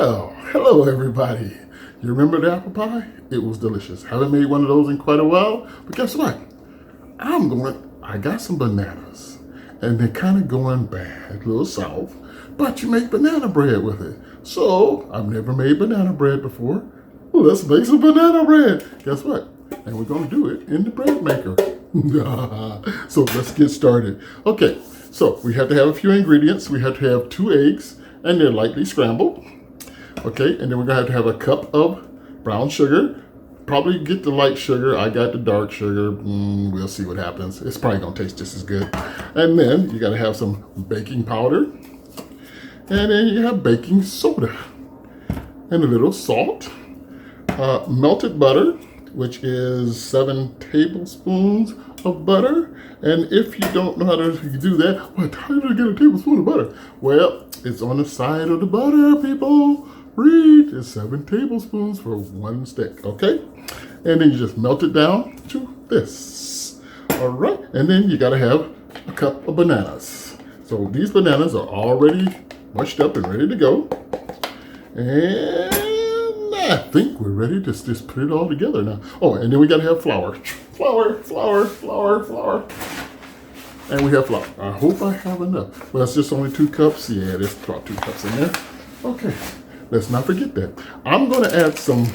Well, hello everybody. You remember the apple pie? It was delicious. Haven't made one of those in quite a while, but guess what? I got some bananas and they're kind of going bad, a little soft, but you make banana bread with it. So, I've never made banana bread before. Well, let's make some banana bread. Guess what? And we're going to do it in the bread maker. So, let's get started. Okay, so we have to have a few ingredients. We have to have 2 eggs and they're lightly scrambled. Okay, and then we're gonna have a cup of brown sugar. Probably get the light sugar. I got the dark sugar. We'll see what happens. It's probably gonna taste just as good. And then you gotta have some baking powder. And then you have baking soda. And a little salt. Melted butter, which is 7 tablespoons of butter. And if you don't know how to do that, how do you get a tablespoon of butter? Well, it's on the side of the butter, people. Read, it's 7 tablespoons for 1 stick, okay? And then you just melt it down to this. All right, and then you gotta have a cup of bananas. So these bananas are already mushed up and ready to go. And I think we're ready to just put it all together now. Oh, and then we gotta have flour. Flour. And we have flour. I hope I have enough. Well, it's just only 2 cups. Yeah, there's about 2 cups in there. Okay. Let's not forget that. I'm going to add some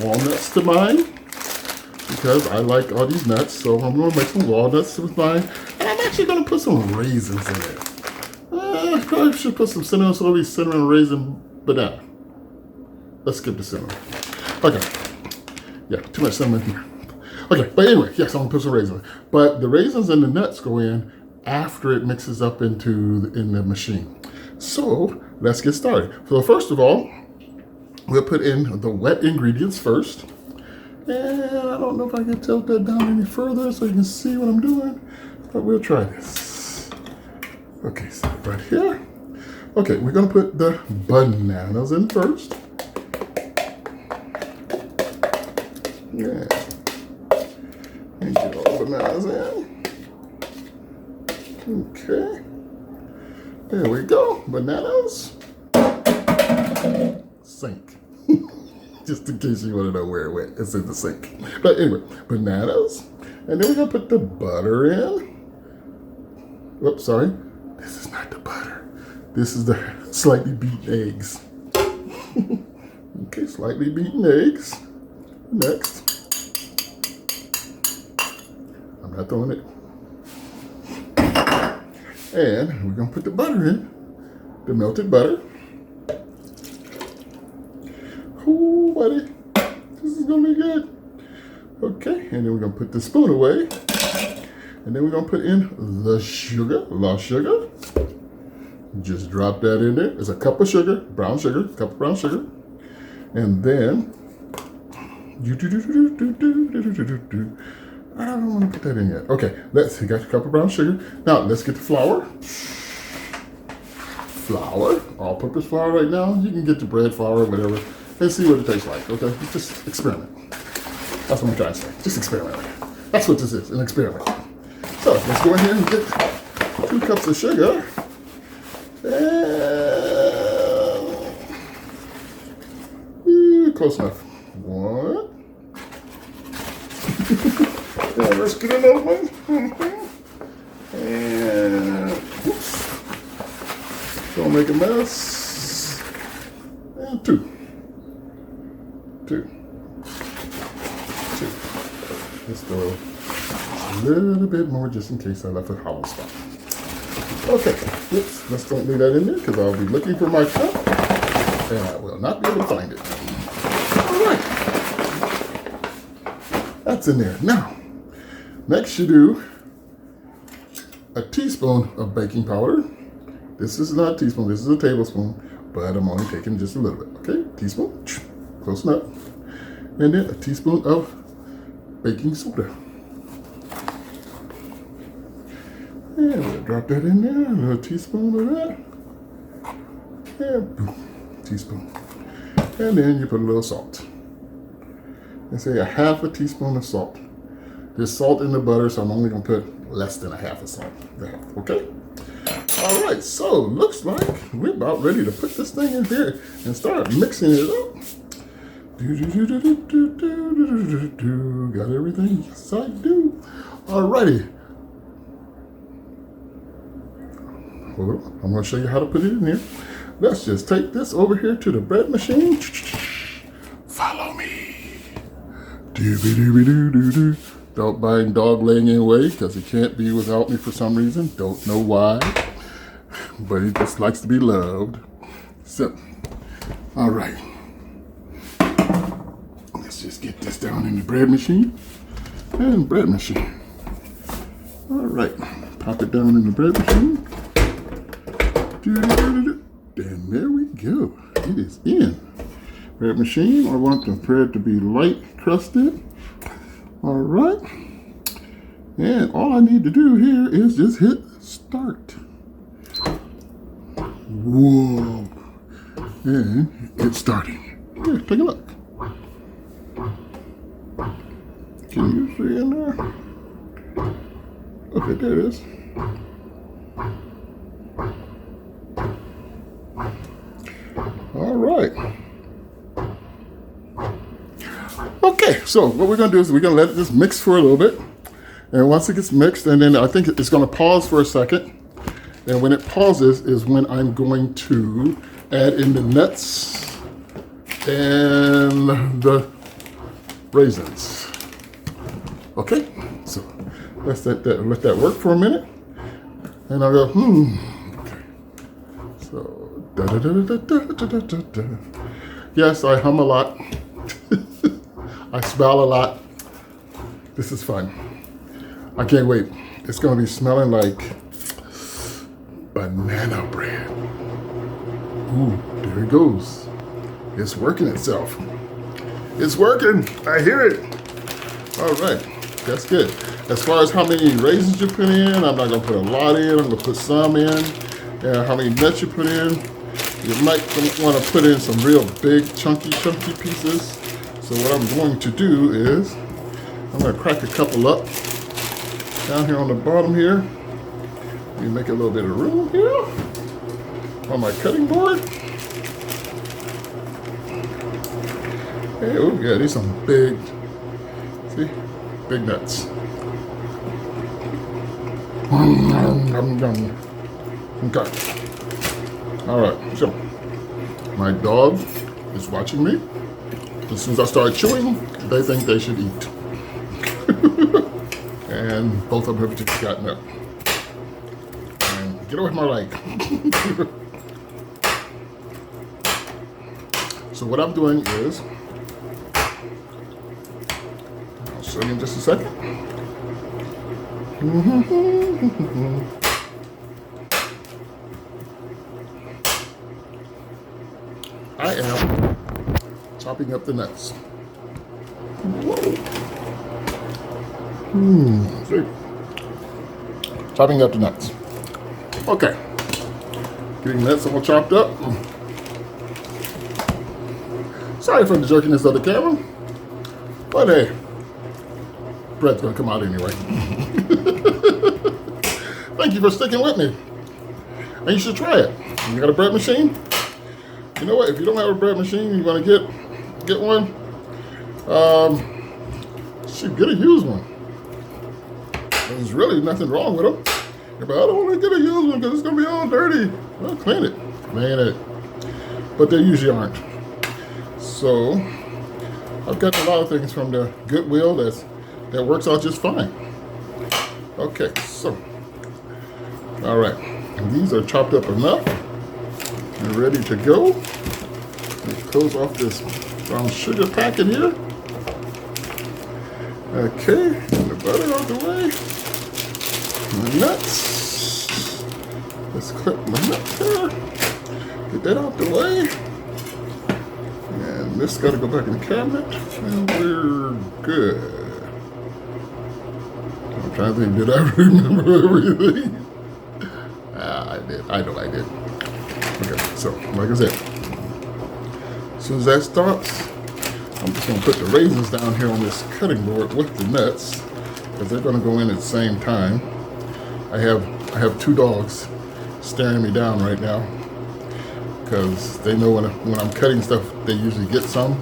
walnuts to mine because I like all these nuts. So I'm going to make some walnuts with mine. And I'm actually going to put some raisins in it. I probably should put some cinnamon, so it'll be cinnamon raisin banana. Let's skip the cinnamon. Okay. Yeah, too much cinnamon here. Okay, but anyway, yes, I'm going to put some raisins. But the raisins and the nuts go in after it mixes up in the machine. So let's get started. So first of all, we'll put in the wet ingredients first. And I don't know if I can tilt that down any further so you can see what I'm doing, but we'll try this. Okay, so right here. Okay, we're gonna put the bananas in first. Yeah. And get all the bananas in. Okay. There we go, bananas. Sink. Just in case you want to know where it went, it's in the sink. But anyway, bananas. And then we're gonna put the butter in. Whoops, sorry. This is not the butter. This is the slightly beaten eggs. Okay, slightly beaten eggs. Next. I'm not throwing it. And we're gonna put the butter in, the melted butter. Ooh, buddy, this is gonna be good. Okay, and then we're gonna put the spoon away. And then we're gonna put in the sugar, lost sugar. Just drop that in there. It's a cup of sugar, brown sugar, cup of brown sugar. And then, I don't want to put that in yet. Okay, you got a cup of brown sugar. Now, let's get the flour. Flour, all-purpose flour right now. You can get the bread flour, whatever, and see what it tastes like, okay? Just experiment. That's what I'm trying to say. Just experiment. That's what this is, an experiment. So, let's go ahead and get 2 cups of sugar. And close enough. 1. Yeah, let's get another one. And oops. Don't make a mess. And 2. Let's throw a little bit more just in case I left a hollow spot. Okay, oops, let's don't leave that in there because I'll be looking for my cup and I will not be able to find it. All right. That's in there. Now, next you do a teaspoon of baking powder. This is not a teaspoon, this is a tablespoon, but I'm only taking just a little bit. Okay, teaspoon, close enough. And then a teaspoon of baking soda. And we'll drop that in there, another teaspoon of that. And boom, teaspoon. And then you put a little salt. And say a half a teaspoon of salt. There's salt in the butter, so I'm only gonna put less than a half a salt. Okay? All All right, so looks like we're about ready to put this thing in here and start mixing it up. Got everything? Yes, I do. Alrighty. Hold on. I'm going to show you how to put it in here. Let's just take this over here to the bread machine. Follow me. Dooby-dooby-doo-doo-doo. Don't mind dog laying in way because he can't be without me for some reason. Don't know why. But he just likes to be loved. So, all right. Let's just get this down in the bread machine. And bread machine. All right. Pop it down in the bread machine. And there we go. It is in. Bread machine. I want the bread to be light crusted. All right. And all I need to do here is just hit start. Whoa. And it's starting. Here, take a look. Can you see in there? Okay, there it is. All right. Okay, so what we're gonna do is we're gonna let this mix for a little bit. And once it gets mixed, and then I think it's gonna pause for a second. And when it pauses is when I'm going to add in the nuts and the raisins. Okay, so let's let that work for a minute. And I'll go, Okay. So, da-da-da-da-da-da-da-da. Yes, I hum a lot. I smell a lot. This is fun. I can't wait. It's gonna be smelling like banana bread. Ooh, there it goes. It's working itself. It's working. I hear it. All right, that's good. As far as how many raisins you put in, I'm not gonna put a lot in. I'm gonna put some in. And how many nuts you put in, you might want to put in some real big, chunky pieces. So what I'm going to do is I'm gonna crack a couple up down here on the bottom here. Let me make a little bit of room here on my cutting board. Hey, oh yeah, these are some big, see, big nuts. Okay. All right, so my dog is watching me. As soon as I start chewing, they think they should eat. And both of them have just gotten up. And get away from my leg. So what I'm doing is, I'll show you in just a second. I am chopping up the nuts. Whoa. See? Chopping up the nuts. Okay. Getting nuts all chopped up. Sorry for the jerkiness of the camera. But hey, bread's gonna come out anyway. Thank you for sticking with me. And you should try it. You got a bread machine? You know what? If you don't have a bread machine, you want to get one. Should get a used one. There's really nothing wrong with them. But I don't want to get a used one because it's gonna be all dirty. Well, clean it. But they usually aren't. So I've got a lot of things from the Goodwill that works out just fine. Okay, so all right, and these are chopped up enough and ready to go. Let's close off this brown sugar packet here. Okay, and the butter out the way. The nuts. Let's clip my nuts here. Get that out the way. And this got to go back in the cabinet, and we're good. I'm trying to think, did I remember everything? I did. I know I did. Okay, so like I said, as soon as that starts, I'm just going to put the raisins down here on this cutting board with the nuts, because they're going to go in at the same time. I have two dogs, staring me down right now because they know when I'm cutting stuff, they usually get some,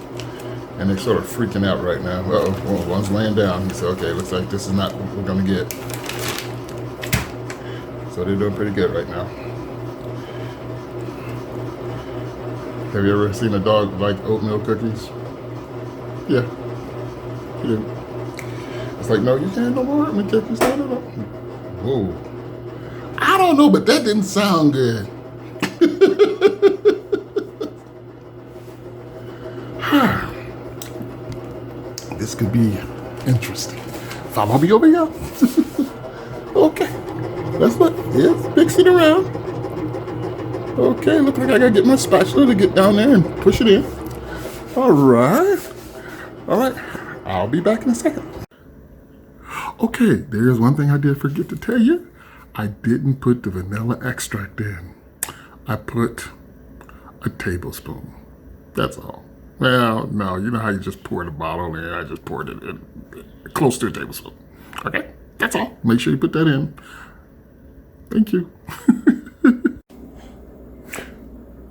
and they're sort of freaking out right now. Uh-oh, well, one's laying down. He said, okay, looks like this is not what we're gonna get. So they're doing pretty good right now. Have you ever seen a dog like oatmeal cookies? Yeah, you do. It's like, no, you can't no more oatmeal cookies. No. Whoa. I don't know, but that didn't sound good. This could be interesting. Follow me over here. Okay, let's look. Yes, mix it around. Okay, look like I gotta get my spatula to get down there and push it in. All right. I'll be back in a second. Okay, there's one thing I did forget to tell you. I didn't put the vanilla extract in. I put a tablespoon. That's all. Well, no, you know how you just pour the bottle in. I just poured it in close to a tablespoon. Okay, that's all. Make sure you put that in. Thank you.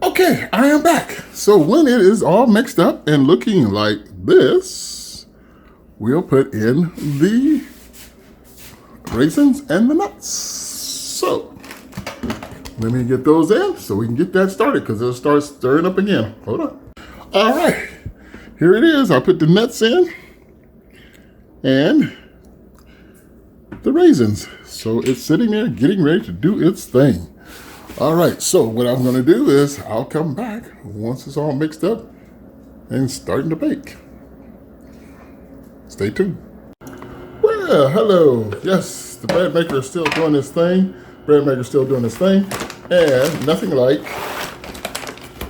Okay, I am back. So when it is all mixed up and looking like this, we'll put in the raisins and the nuts. So let me get those in so we can get that started because it'll start stirring up again. Hold on. All right, here it is. I put the nuts in and the raisins. So it's sitting there getting ready to do its thing. All right, so what I'm gonna do is I'll come back once it's all mixed up and starting to bake. Stay tuned. Well, hello. Yes, the bread maker is still doing his thing. And nothing like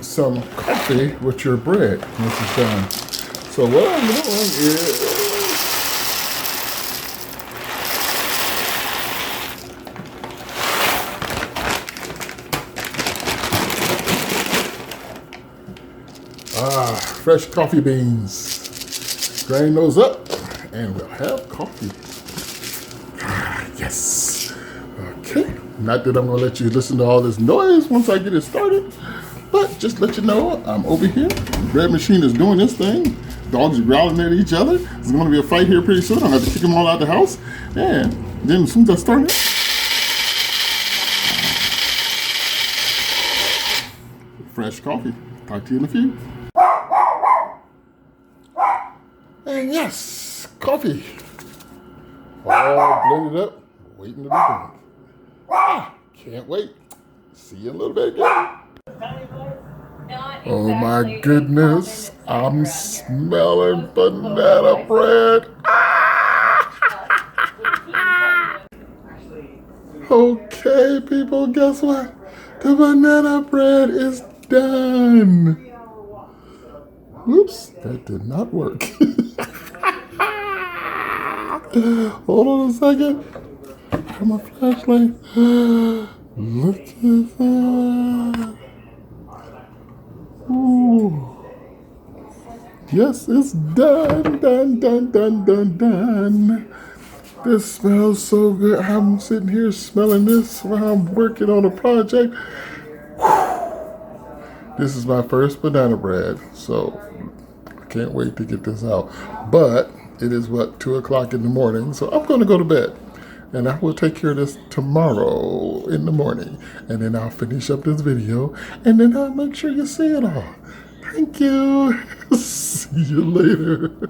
some coffee with your bread once it's done. So what I'm doing is fresh coffee beans. Grind those up and we'll have coffee. Yes. Okay. Not that I'm going to let you listen to all this noise once I get it started, but just let you know I'm over here. The bread machine is doing this thing. Dogs are growling at each other. There's going to be a fight here pretty soon. I'm going to have to kick them all out of the house. And then as soon as I start it, fresh coffee. Talk to you in a few. And yes, coffee. All blended up, waiting to be done. Can't wait. See you in a little bit again. Oh my goodness, I'm smelling banana bread. Okay, people, guess what? The banana bread is done. Whoops, that did not work. Hold on a second. I have my flashlight. Look at that. Ooh. Yes, it's done. Done. This smells so good. I'm sitting here smelling this while I'm working on a project. This is my first banana bread, so I can't wait to get this out. But it is, 2 o'clock in the morning, so I'm going to go to bed. And I will take care of this tomorrow in the morning. And then I'll finish up this video, and then I'll make sure you see it all. Thank you. See you later.